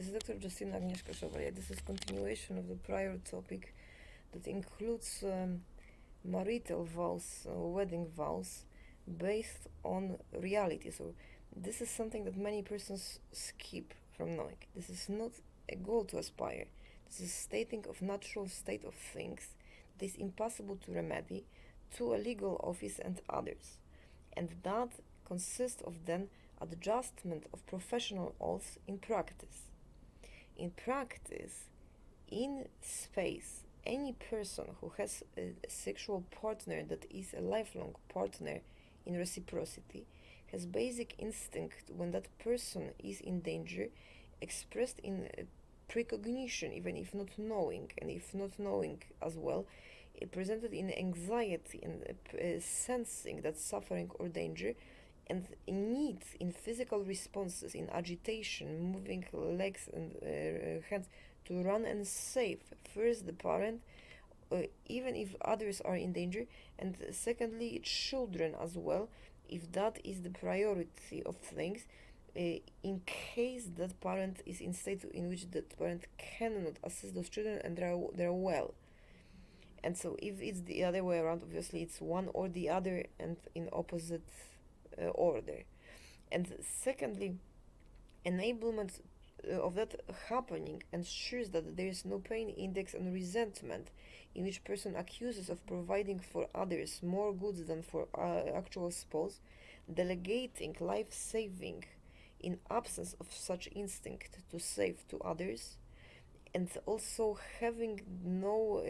This is Dr. Justina Agnieszka Chevalier. This is continuation of the prior topic that includes marital vows, wedding vows, based on reality. So this is something that many persons skip from knowing. This is not a goal to aspire. This is stating of natural state of things that is impossible to remedy to a legal office and others. And that consists of then adjustment of professional oaths in practice. In practice, in space, any person who has a sexual partner that is a lifelong partner in reciprocity has basic instinct when that person is in danger, expressed in pre-cognition, even if not knowing, and if not knowing as well, presented in anxiety and sensing that suffering or danger, and needs in physical responses, in agitation, moving legs and hands to run and save first the parent, even if others are in danger, and secondly children as well, if that is the priority of things, in case that parent is in state in which that parent cannot assist those children and they're well. And so if it's the other way around, obviously it's one or the other and in opposite order. And secondly, enablement of that happening ensures that there is no pain index and resentment in which person accuses of providing for others more goods than for actual spouse, delegating life-saving in absence of such instinct to save to others, and also having no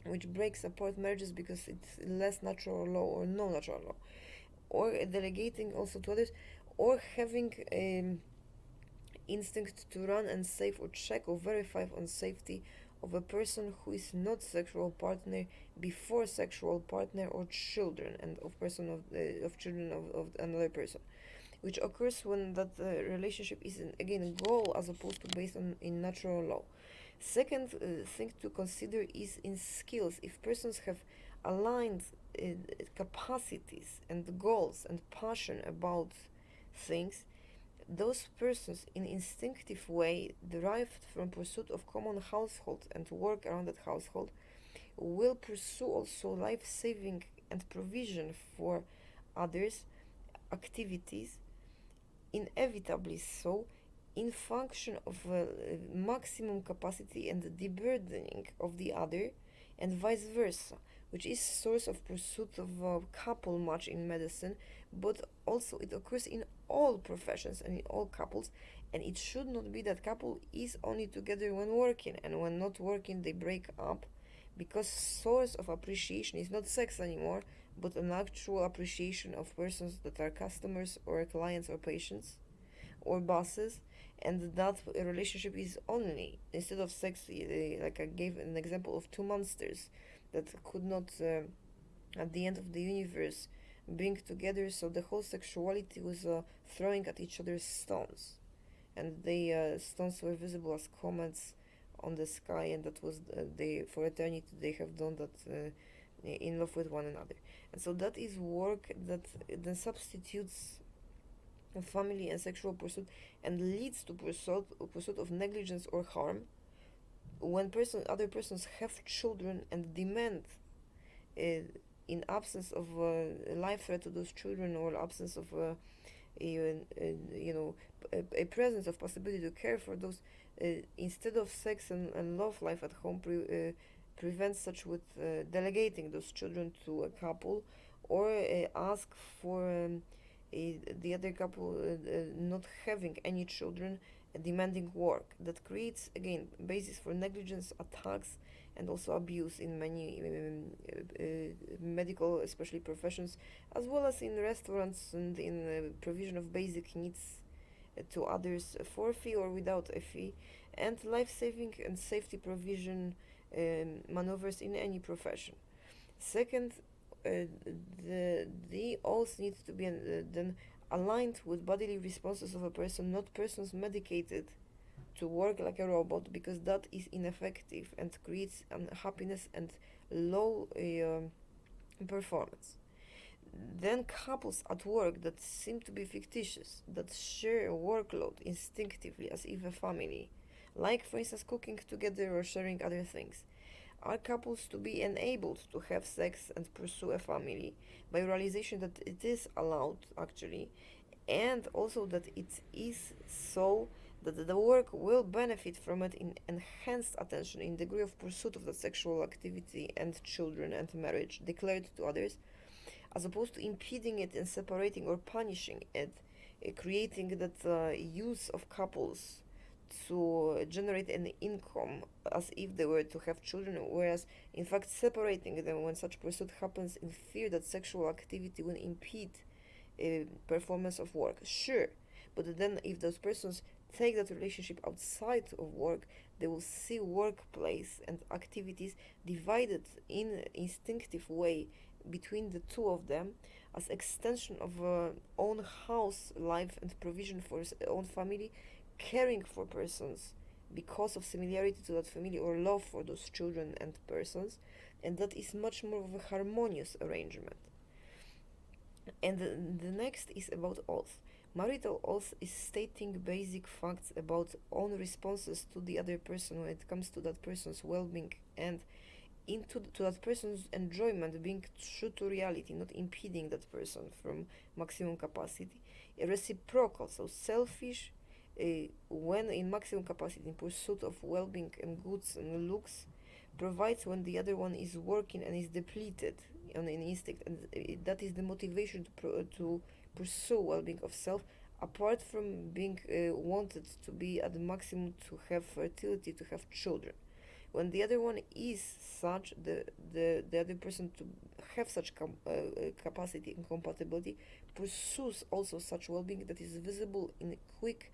which breaks apart marriages because it's less natural law or no natural law, or delegating also to others, or having instinct to run and save or check or verify on safety of a person who is not sexual partner before sexual partner or children, and of person of children of another person, which occurs when that relationship is again a goal as opposed to based on in natural law. Second thing to consider is in skills. If persons have aligned capacities and goals and passion about things, those persons in instinctive way derived from pursuit of common household and work around that household will pursue also life-saving and provision for others activities, inevitably so, in function of maximum capacity and deburdening of the other, and vice versa, which is source of pursuit of couple match in medicine, but also it occurs in all professions and in all couples, and it should not be that couple is only together when working, and when not working they break up, because source of appreciation is not sex anymore, but an actual appreciation of persons that are customers or clients or patients or bosses, and that relationship is only, instead of sex, like I gave an example of two monsters that could not at the end of the universe bring together, so the whole sexuality was throwing at each other stones, and the stones were visible as comets on the sky, and that was they for eternity they have done that in love with one another. And so that is work that then substitutes family and sexual pursuit and leads to pursuit of negligence or harm when other persons have children and demand in absence of life threat to those children, or absence of a presence of possibility to care for those, instead of sex and love life at home prevents such with delegating those children to a couple, or ask for the other couple not having any children, demanding work that creates again basis for negligence, attacks, and also abuse in many medical, especially professions, as well as in restaurants and in provision of basic needs to others for a fee or without a fee, and life-saving and safety provision maneuvers in any profession. Second, the oath needs to be then aligned with bodily responses of a person, not persons medicated to work like a robot, because that is ineffective and creates unhappiness and low performance. then couples at work that seem to be fictitious, that share a workload instinctively as if a family, like for instance cooking together or sharing other things, are couples to be enabled to have sex and pursue a family by realization that it is allowed actually, and also that it is so that the work will benefit from it in enhanced attention in degree of pursuit of the sexual activity and children and marriage declared to others, as opposed to impeding it and separating or punishing it, creating that use of couples to generate an income as if they were to have children, whereas in fact separating them when such pursuit happens in fear that sexual activity will impede performance of work. Sure, but then if those persons take that relationship outside of work, they will see workplace and activities divided in instinctive way between the two of them as extension of own house life and provision for own family, caring for persons because of similarity to that family or love for those children and persons, and that is much more of a harmonious arrangement. And the next is about oath. Marital oath is stating basic facts about own responses to the other person when it comes to that person's well-being and to that person's enjoyment being true to reality, not impeding that person from maximum capacity. Reciprocal, so selfish when in maximum capacity in pursuit of well-being and goods and looks, provides when the other one is working and is depleted on an instinct, and that is the motivation to pursue well-being of self, apart from being wanted to be at the maximum to have fertility, to have children. When the other one is such, the other person to have such capacity and compatibility pursues also such well-being that is visible in quick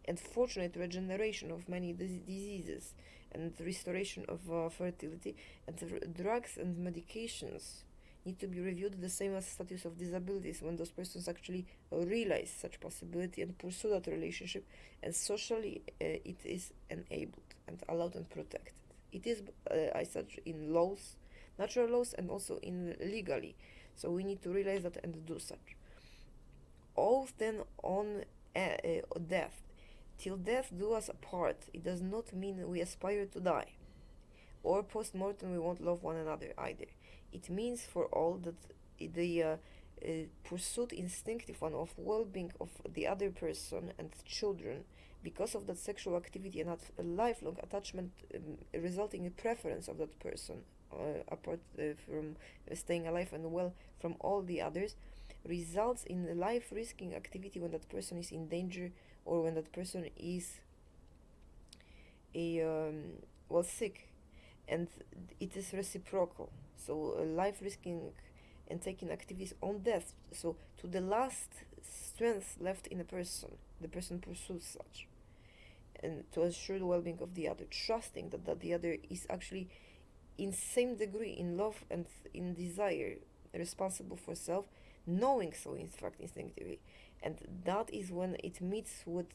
and fortunate regeneration of many diseases and restoration of fertility, and drugs and medications need to be reviewed the same as status of disabilities when those persons actually realize such possibility and pursue that relationship, and socially it is enabled and allowed and protected. It is as such in laws, natural laws, and also in legally, so we need to realize that and do such. Oath then on death. Till death do us apart, it does not mean we aspire to die, or post mortem we won't love one another either. It means for all that the pursuit instinctive one of well-being of the other person and children, because of that sexual activity and a lifelong attachment resulting in preference of that person apart from staying alive and well from all the others, results in life-risking activity when that person is in danger or when that person is sick, and it is reciprocal. So life-risking and taking activities on death. So to the last strength left in a person, the person pursues such, and to ensure the well-being of the other, trusting that the other is actually in same degree in love and in desire responsible for self, knowing so in fact instinctively, and that is when it meets with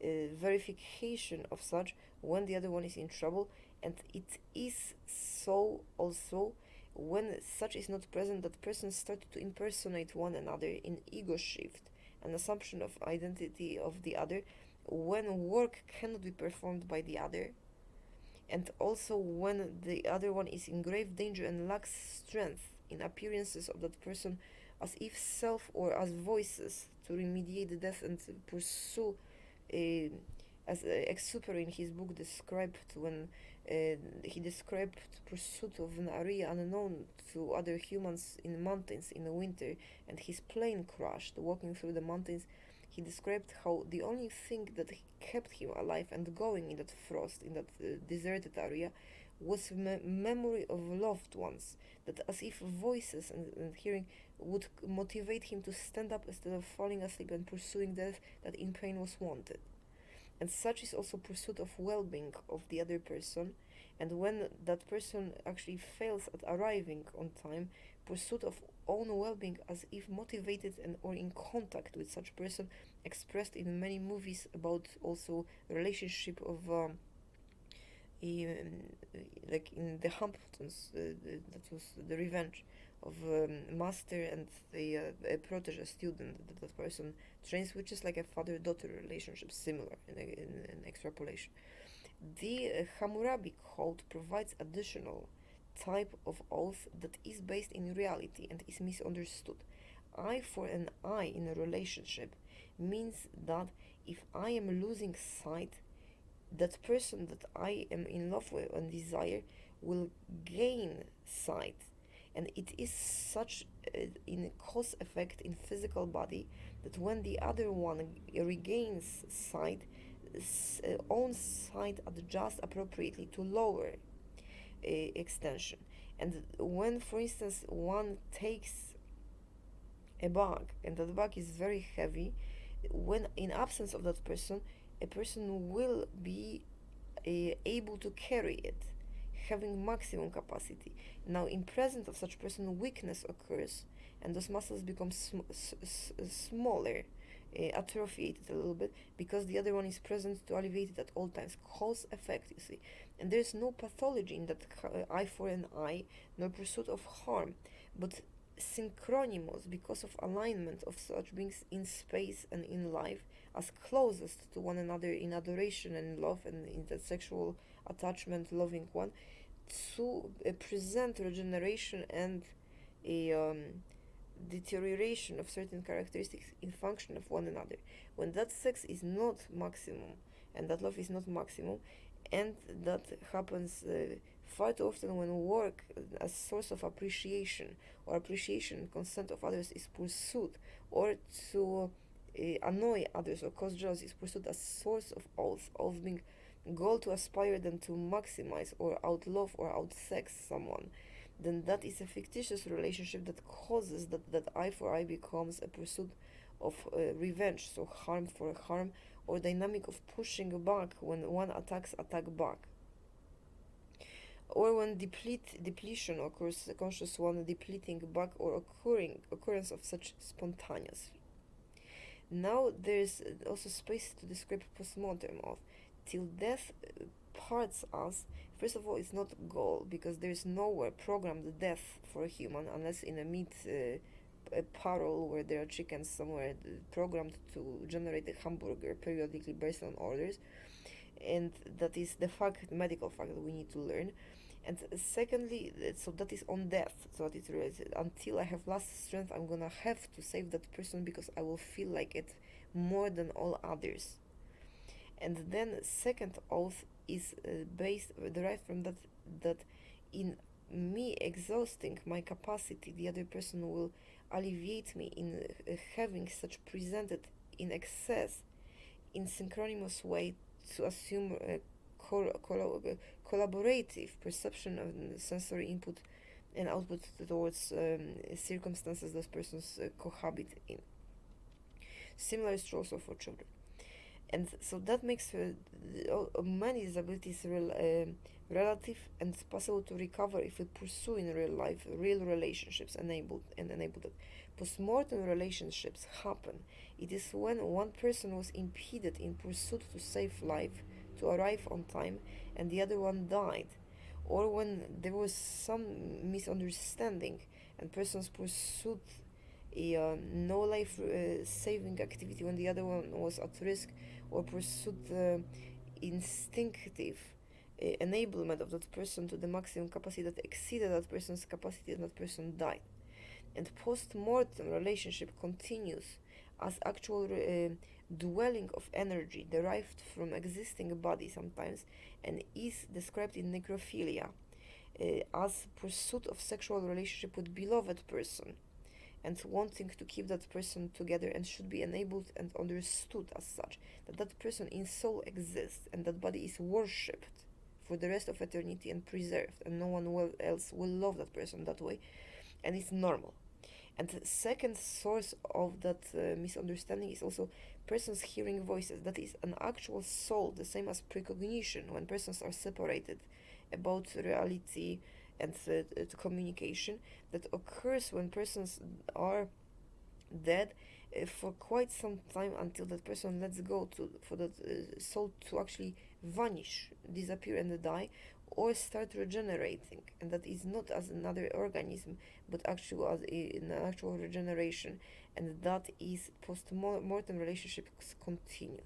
verification of such when the other one is in trouble, and it is so also when such is not present that persons start to impersonate one another in ego shift, an assumption of identity of the other when work cannot be performed by the other, and also when the other one is in grave danger and lacks strength in appearances of that person as if self or as voices to remediate the death and pursue, as Exuper in his book described when he described pursuit of an area unknown to other humans in mountains in the winter, and his plane crashed walking through the mountains. He described how the only thing that kept him alive and going in that frost, in that deserted area, was memory of loved ones, that as if voices and hearing would motivate him to stand up instead of falling asleep and pursuing death that in pain was wanted. And such is also pursuit of well-being of the other person, and when that person actually fails at arriving on time, pursuit of own well-being as if motivated and or in contact with such person, expressed in many movies about also relationship of like in the Hamptons, that was the revenge of master and a protege student that person trains, which is like a father-daughter relationship, similar in extrapolation. The Hammurabi code provides additional type of oath that is based in reality and is misunderstood. Eye for an eye in a relationship means that if I am losing sight, that person that I am in love with and desire will gain sight. And it is such in cause effect in physical body that when the other one regains sight, own sight adjusts appropriately to lower extension. And when, for instance, one takes a bag and that bag is very heavy, when in absence of that person, a person will be able to carry it, having maximum capacity. Now, in presence of such person, weakness occurs, and those muscles become smaller, atrophied a little bit, because the other one is present to alleviate it at all times. Cause effect, you see. And there is no pathology in that eye for an eye, nor pursuit of harm, but synchronimous because of alignment of such beings in space and in life as closest to one another in adoration and love and in the sexual attachment, loving one, to present regeneration and a deterioration of certain characteristics in function of one another. When that sex is not maximum and that love is not maximum, and that happens far too often when work as source of appreciation or appreciation and consent of others is pursued, or to annoy others or cause jealousy is pursued as source of oath being goal to aspire than to maximize or outlove or outsex someone, then that is a fictitious relationship that causes that eye for eye becomes a pursuit of revenge, so harm for harm, or dynamic of pushing back when one attack back. Or when depletion occurs, the conscious one depleting back, or occurrence of such spontaneously. Now there is also space to describe postmortem of till death parts us. First of all, it's not goal, because there is nowhere programmed death for a human unless in a meat a parole where there are chickens somewhere programmed to generate a hamburger periodically based on orders, and that is the medical fact that we need to learn. And secondly, so that is on death, so that it's related. Until I have last strength, I'm gonna have to save that person because I will feel like it more than all others. And then second oath is derived from that in me exhausting my capacity, the other person will alleviate me in having such presented in excess, in synchronous way, to assume a collaborative perception of sensory input and output towards circumstances those persons cohabit in. Similar is true also for children. And so that makes many disabilities relative and possible to recover if we pursue in real life real relationships enabled it. Postmortem relationships happen. It is when one person was impeded in pursuit to save life, to arrive on time, and the other one died, or when there was some misunderstanding and persons pursued a no life saving activity when the other one was at risk, or pursued instinctive enablement of that person to the maximum capacity that exceeded that person's capacity, and that person died. And post-mortem relationship continues as actual dwelling of energy derived from existing body sometimes, and is described in necrophilia as pursuit of sexual relationship with beloved person, and wanting to keep that person together, and should be enabled and understood as such, that person in soul exists and that body is worshipped for the rest of eternity and preserved, and no one else will love that person that way, and it's normal. And the second source of that misunderstanding is also persons hearing voices. That is an actual soul, the same as pre-cognition, when persons are separated about reality and communication, that occurs when persons are dead, for quite some time until that person lets go for that soul to actually vanish, disappear and die, or start regenerating, and that is not as another organism but actually as an actual regeneration, and that is post-mortem relationships continue.